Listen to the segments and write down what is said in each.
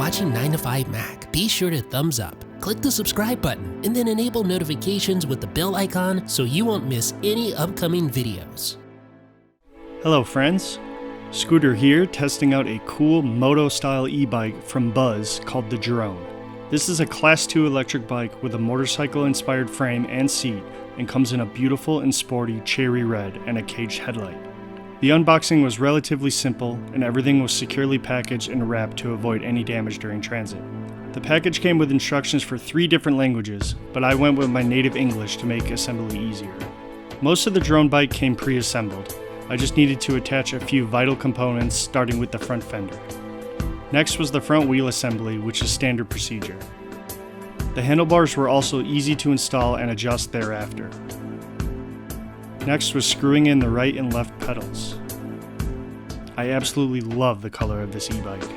watching 9 to 5 Mac, be sure to thumbs up, click the subscribe button, and then enable notifications with the bell icon so you won't miss any upcoming videos. Hello friends, Scooter here testing out a cool Moto-Style e-bike from Buzz called the Drone. This is a Class 2 electric bike with a motorcycle-inspired frame and seat and comes in a beautiful and sporty cherry red and a caged headlight. The unboxing was relatively simple and everything was securely packaged and wrapped to avoid any damage during transit. The package came with instructions for 3 different languages, but I went with my native English to make assembly easier. Most of the Drone bike came pre-assembled. I just needed to attach a few vital components, starting with the front fender. Next was the front wheel assembly, which is standard procedure. The handlebars were also easy to install and adjust thereafter. Next was screwing in the right and left pedals. I absolutely love the color of this e-bike.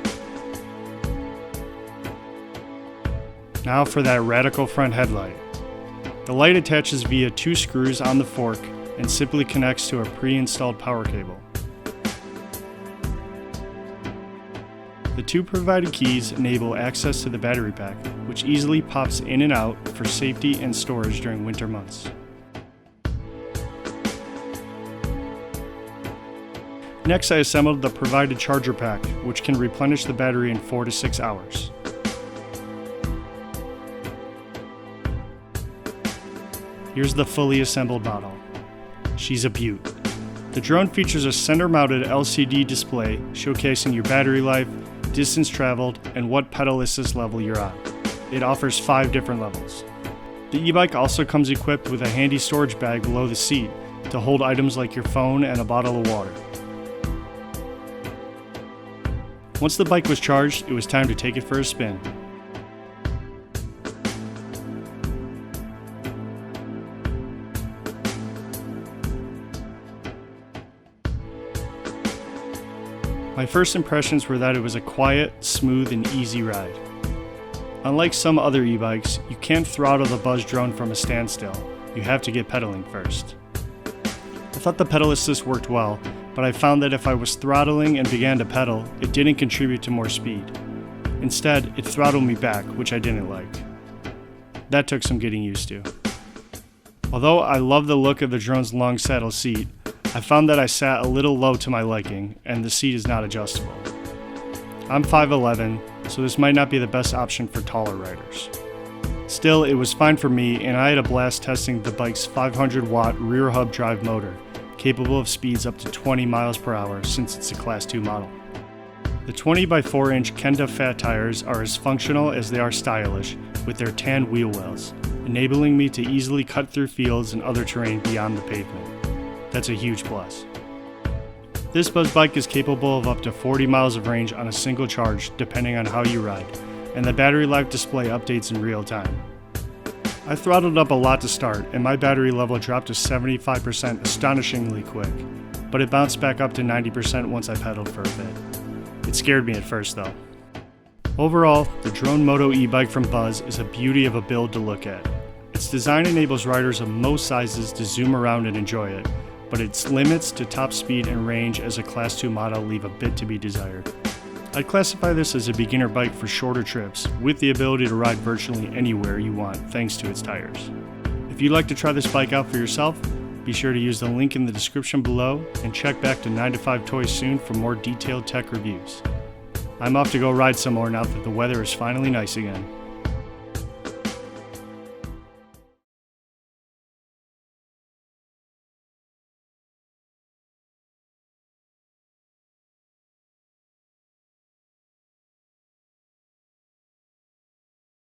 Now for that radical front headlight. The light attaches via 2 screws on the fork and simply connects to a pre-installed power cable. The 2 provided keys enable access to the battery pack, which easily pops in and out for safety and storage during winter months. Next, I assembled the provided charger pack, which can replenish the battery in 4 to 6 hours. Here's the fully assembled model. She's a beaut. The Drone features a center-mounted LCD display showcasing your battery life, distance traveled, and what pedal assist level you're on. It offers 5 different levels. The e-bike also comes equipped with a handy storage bag below the seat to hold items like your phone and a bottle of water. Once the bike was charged, it was time to take it for a spin. My first impressions were that it was a quiet, smooth, and easy ride. Unlike some other e-bikes, you can't throttle the Buzz Drone from a standstill. You have to get pedaling first. I thought the pedal assist worked well, but I found that if I was throttling and began to pedal, it didn't contribute to more speed. Instead, it throttled me back, which I didn't like. That took some getting used to. Although I love the look of the Drone's long saddle seat, I found that I sat a little low to my liking, and the seat is not adjustable. I'm 5'11", so this might not be the best option for taller riders. Still, it was fine for me, and I had a blast testing the bike's 500-watt rear hub drive motor, capable of speeds up to 20 miles per hour since it's a Class 2 model. The 20x4-inch Kenda fat tires are as functional as they are stylish with their tan wheel wells, enabling me to easily cut through fields and other terrain beyond the pavement. That's a huge plus. This Buzz bike is capable of up to 40 miles of range on a single charge depending on how you ride, and the battery life display updates in real time. I throttled up a lot to start, and my battery level dropped to 75% astonishingly quick, but it bounced back up to 90% once I pedaled for a bit. It scared me at first though. Overall, the Drone Moto e-bike from Buzz is a beauty of a build to look at. Its design enables riders of most sizes to zoom around and enjoy it, but its limits to top speed and range as a Class 2 model leave a bit to be desired. I'd classify this as a beginner bike for shorter trips, with the ability to ride virtually anywhere you want thanks to its tires. If you'd like to try this bike out for yourself, be sure to use the link in the description below and check back to 9 to 5 Toys soon for more detailed tech reviews. I'm off to go ride some more now that the weather is finally nice again.